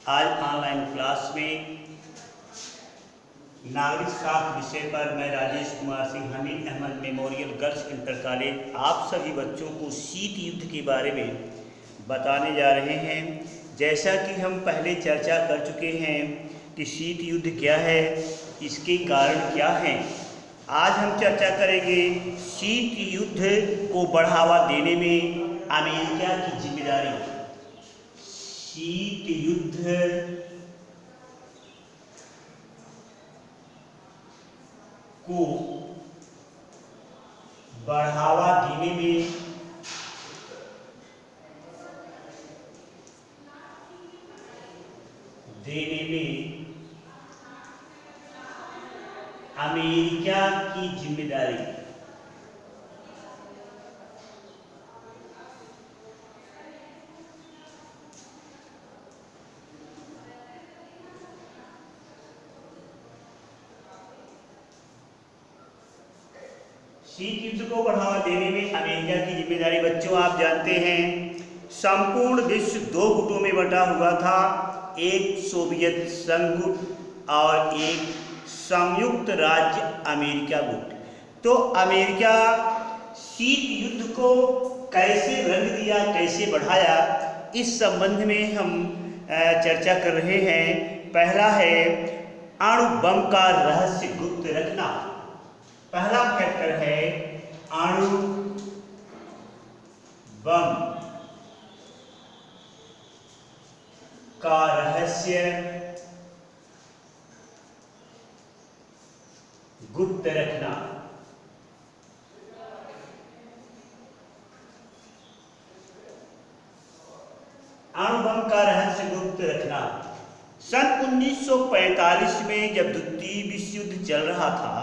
आज online class में नागरिक शास्त्र विषय पर मैं Rajesh Kumar Singh Hamid Ahmad memorial girls inter college आप सभी बच्चों को शीत युद्ध के बारे में बताने जा रहे हैं। जैसा कि हम पहले चर्चा कर चुके हैं कि शीत युद्ध क्या है, इसके कारण क्या हैं। आज हम चर्चा करेंगे शीत युद्ध को बढ़ावा देने में अमेरिका की जिम्मेदारी। शीत युद्ध को बढ़ावा देने में अमेरिका की जिम्मेदारी। शीत युद्ध को बढ़ावा देने में अमेरिका की जिम्मेदारी। बच्चों, आप जानते हैं संपूर्ण विश्व दो गुटों में बटा हुआ था, एक सोवियत संघ गुट और एक संयुक्त राज्य अमेरिका गुट। तो अमेरिका शीत युद्ध को कैसे रंग दिया, कैसे बढ़ाया, इस संबंध में हम चर्चा कर रहे हैं। पहला है अणु बम का रहस्य गुप्त रखना। पहला फैक्टर है अणु बम का रहस्य गुप्त रखना। अणु बम का रहस्य गुप्त रखना। सन 1945 में जब द्वितीय विश्व युद्ध चल रहा था,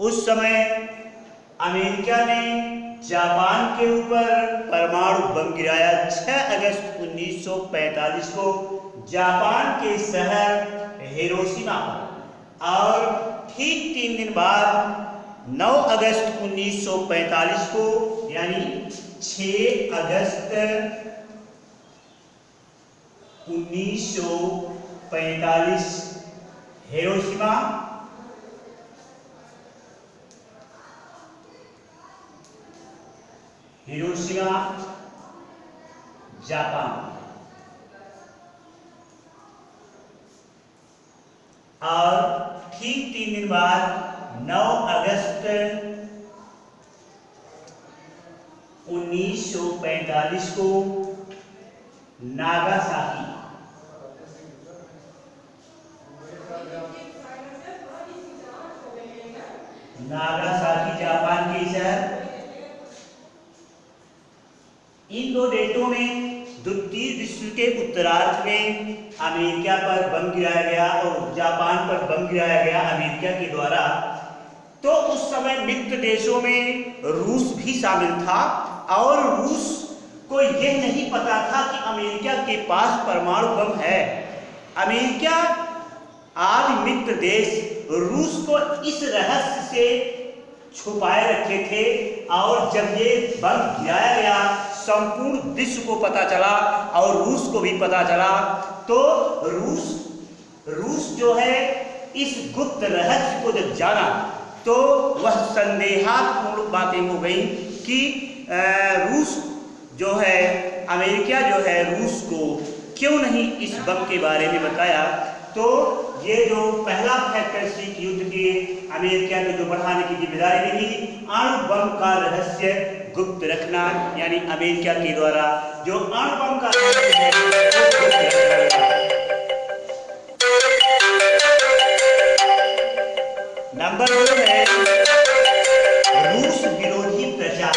उस समय अमेरिका ने जापान के ऊपर परमाणु बम गिराया। 6 अगस्त 1945 को जापान के शहर हिरोशिमा पर, और ठीक 3 दिन बाद 9 अगस्त 1945 को, यानी 6 अगस्त 1945 हिरोशिमा जापान, और ठीक 3 दिन बाद 9 अगस्त 1945 को नागासाकी जापान के शहर। इन दो डेटों में द्वितीय विश्व के उत्तरार्ध में अमेरिका पर बम गिराया गया और जापान पर बम गिराया गया अमेरिका के द्वारा। तो उस समय मित्र देशों में रूस भी शामिल था, और रूस को यह नहीं पता था कि अमेरिका के पास परमाणु बम है। अमेरिका आदि मित्र देश रूस को इस रहस्य से छुपाए रखे थे, और जब ये बम गिराया गया संपूर्ण विश्व को पता चला और रूस को भी पता चला, तो रूस जो है इस गुप्त रहस्य को जब जाना, तो वह संदेहात्मक बातें हो गई कि रूस जो है, अमेरिका जो है, रूस को क्यों नहीं इस बम के बारे में बताया। तो ये जो पहला फैक्टर शीत युद्ध के अमेरिका ने जो बढ़ाने की जिम्मेदारी ली, अणु बम का रहस्य गुप्त रखना, यानी अमेरिका के द्वारा जो अणु बम का रहस्य है वो गुप्त रखना। नंबर 2 है रूस विरोधी प्रचार।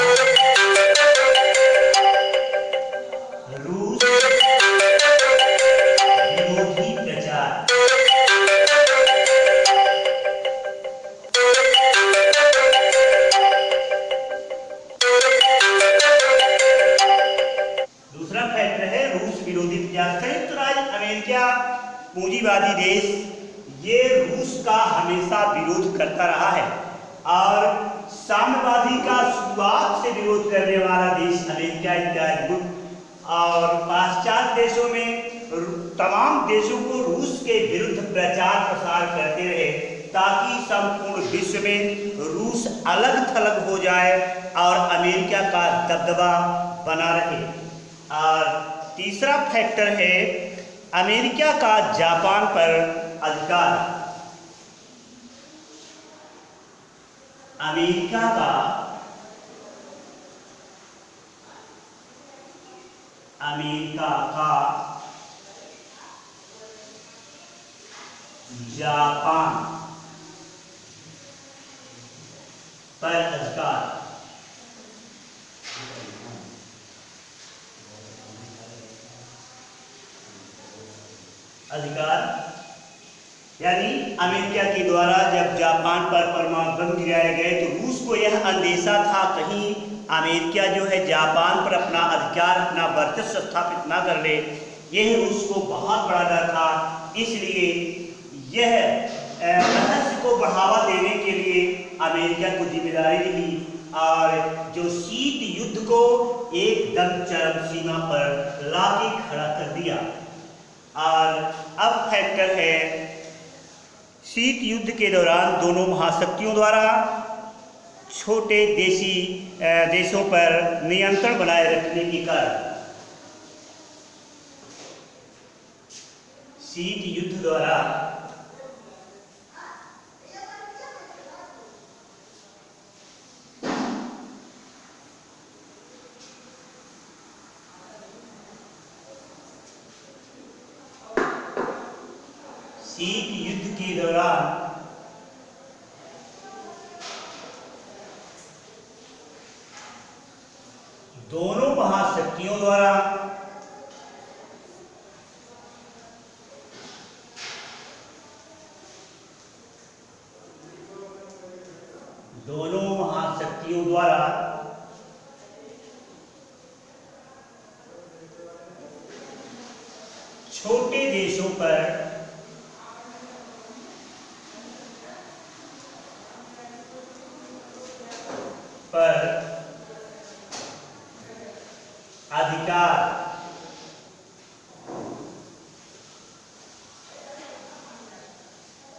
रूस विरोधी प्रचार। दूसरा फैक्टर है रूस विरोधी प्रचार। संयुक्त राज्य अमेरिका पूंजीवादी देश, ये रूस का हमेशा विरोध करता रहा है, और साम्यवादी का शुरुआत से विरोध करने वाला देश अमेरिका इत्यादि गुट, और पाश्चात्य देशों में तमाम देश देशों को रूस के विरुद्ध प्रचार प्रसार करते रहे ताकि संपूर्ण विश्व में रूस अलग थलग हो जाए और अमेरिका का दबदबा बना रहे। और तीसरा फैक्टर है अमेरिका का जापान पर अधिकार। अमेरिका का जापान पर अधिकार यानी अमेरिका के द्वारा जब जापान पर परमाणु बम गिराए गए तो रूस को यह अंदेशा था कहीं अमेरिका जो है जापान पर अपना अधिकार, अपना वर्चस्व स्थापित ना कर ले। यह रूस को बहुत बड़ा डर था। इसलिए यह रहस्य को बढ़ावा देने के लिए अमेरिका को जिम्मेदारी ली और जो शीत युद्ध को एकदम चरम सीमा पर लाके खड़ा कर दिया। और अब फैक्टर है शीत युद्ध के दौरान दोनों महाशक्तियों द्वारा छोटे देशों पर नियंत्रण बनाए रखने के कारण शीत युद्ध द्वारा शीत युद्ध के दौरान दोनों महाशक्तियों द्वारा छोटे देशों पर अधिकार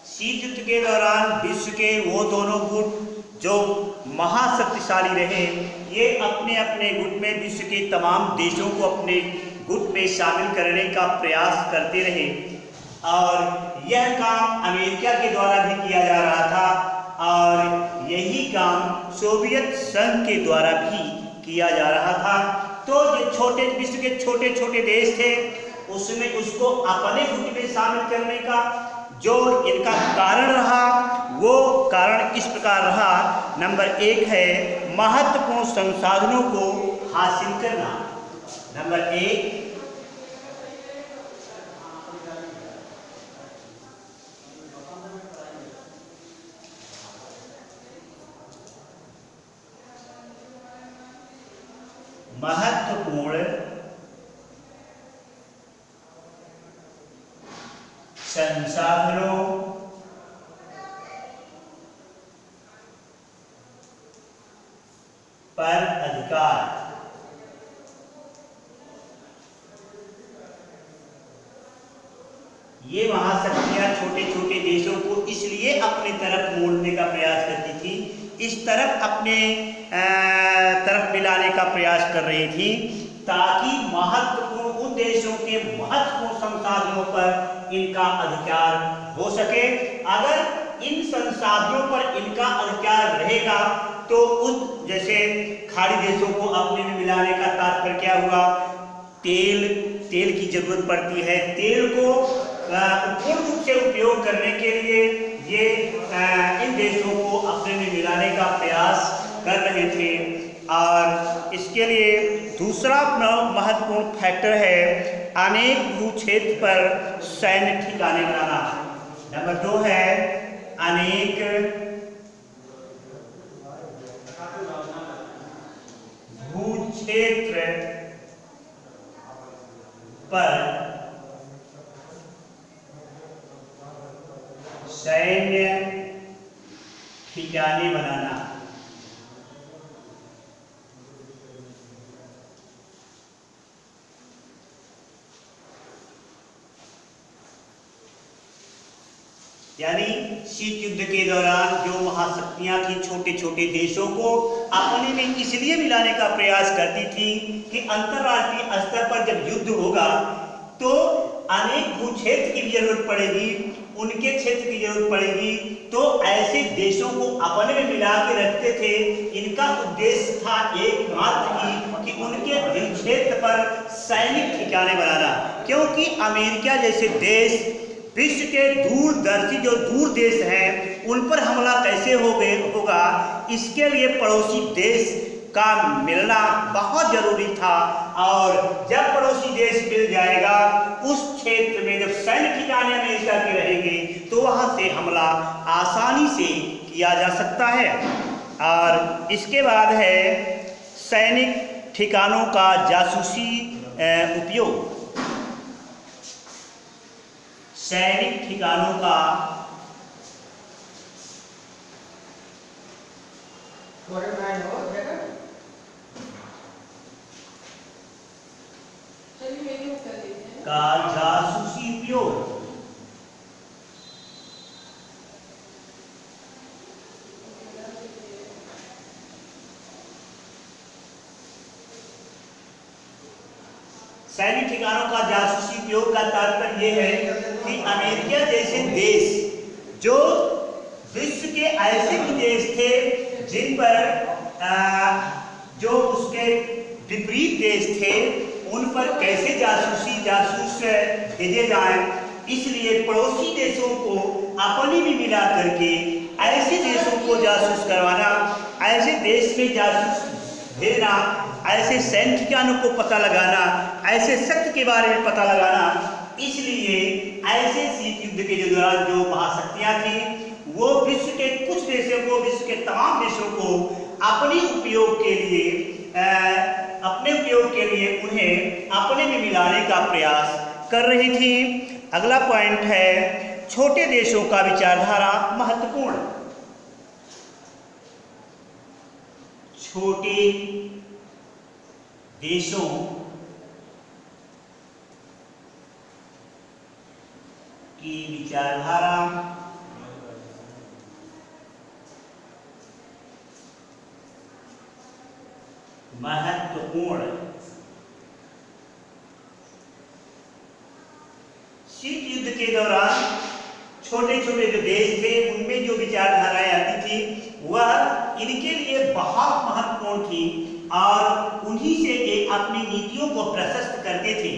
शीत युद्ध के दौरान विश्व के वो दोनों गुट जो महाशक्तिशाली रहे, ये अपने अपने गुट में विश्व के तमाम देशों को अपने गुट में शामिल करने का प्रयास करते रहे। और यह काम अमेरिका के द्वारा भी किया जा रहा था और यही काम सोवियत संघ के द्वारा भी किया जा रहा था। तो जो छोटे विश्व के छोटे छोटे देश थे उसमें उसको अपने गुट में शामिल करने का जो इनका कारण रहा वो कारण इस प्रकार रहा। नंबर 1 है महत्वपूर्ण संसाधनों को हासिल करना। नंबर 1 महत्वपूर्ण संसाधनों पर अधिकार। ये महाशक्तियां छोटे छोटे देशों को इसलिए अपनी तरफ मोड़ने का प्रयास करती थी, इस तरफ अपने तरफ मिलाने का प्रयास कर रही थी ताकि महत्वपूर्ण उन देशों के महत्वपूर्ण संसाधनों पर इनका अधिकार हो सके। अगर इन संसाधनों पर इनका अधिकार रहेगा तो उस जैसे खाड़ी देशों को अपने में मिलाने का तात्पर्य क्या हुआ, तेल की जरूरत पड़ती है। तेल को पूर्ण रूप से उपयोग करने के लिए ये इन देशों को अपने में मिलाने का प्रयास कर रहे थे। और इसके लिए दूसरा महत्वपूर्ण फैक्टर है अनेक भू क्षेत्र पर सैन्य ठिकाने बनाना। नंबर 2 है अनेक भू क्षेत्र पर सैन्य ठिकाने बनाना। यानी शीत युद्ध के दौरान जो महाशक्तियां थी छोटे छोटे देशों को अपने में इसलिए मिलाने का प्रयास करती थी कि अंतर्राष्ट्रीय स्तर पर जब युद्ध होगा तो अनेक भू क्षेत्र की जरूरत पड़ेगी, उनके क्षेत्र की जरूरत पड़ेगी, तो ऐसे देशों को अपने में मिला के रखते थे। इनका उद्देश्य था एकमात्र ही कि उनके क्षेत्र पर सैनिक ठिकाने बनाना, क्योंकि अमेरिका जैसे देश विश्व के दूरदर्शी जो दूर देश हैं उन पर हमला कैसे होगा, इसके लिए पड़ोसी देश का मिलना बहुत जरूरी था। और जब पड़ोसी देश मिल जाएगा उस क्षेत्र में जब सैन्य ठिकाने अमेरिका के रहेंगे तो वहां से हमला आसानी से किया जा सकता है। और इसके बाद है सैनिक ठिकानों का जासूसी उपयोग। सैनिक ठिकानों का जासूसी उपयोग। सैनिक ठिकानों का जासूसी उपयोग का तात्पर्य यह है कि अमेरिका जैसे देश जो विश्व के ऐसे भी देश थे जिन पर जो उसके विपरीत देश थे उन पर कैसे जासूस भेजे जाएं, इसलिए पड़ोसी देशों को अपने में मिला करके ऐसे देशों को जासूस करवाना, ऐसे देश में जासूस भेजना, ऐसे सैन्य ठिकानों को पता लगाना, ऐसे सत्य के बारे में पता लगाना। इसलिए ऐसे शीत युद्ध के दौरान जो महाशक्तियां थी वो विश्व के कुछ देशों को, विश्व के तमाम देशों को अपने उपयोग के लिए उन्हें अपने में मिलाने का प्रयास कर रही थी। अगला पॉइंट है छोटे देशों का विचारधारा महत्वपूर्ण। छोटे देशों की विचारधारा महत्वपूर्ण। शीत युद्ध के दौरान छोटे छोटे जो देश थे उनमें जो विचारधाराएं आती थी वह इनके लिए बहुत महत्वपूर्ण थी और उन्हीं से ये अपनी नीतियों को प्रशस्त करते थे।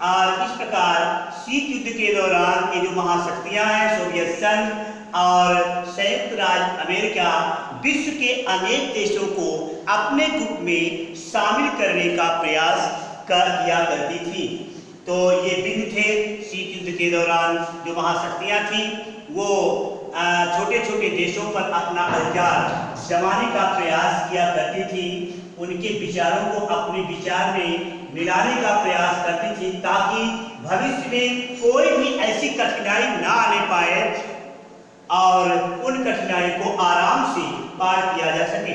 और इस प्रकार शीत युद्ध के दौरान ये जो महाशक्तियां हैं सोवियत संघ और संयुक्त राज्य अमेरिका विश्व के अनेक देशों को अपने ग्रुप में शामिल करने का प्रयास किया करती थी। तो ये बिंदु थे शीत युद्ध के दौरान जो महाशक्तियां थी वो छोटे छोटे देशों पर अपना अधिकार जमाने का प्रयास किया करती थी, उनके विचारों को अपने विचार में मिलाने का प्रयास करती थी ताकि भविष्य में कोई भी ऐसी कठिनाई ना आने पाए और उन कठिनाई को आराम से पार किया जा सके।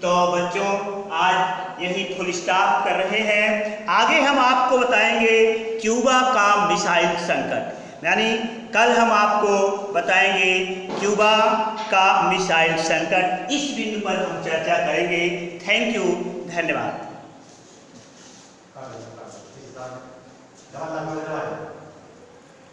तो बच्चों आज यही फुल स्टॉप कर रहे हैं। आगे हम आपको बताएंगे क्यूबा का मिसाइल संकट, यानी कल हम आपको बताएंगे क्यूबा का मिसाइल संकट। इस बिंदु पर हम चर्चा करेंगे। थैंक यू, धन्यवाद।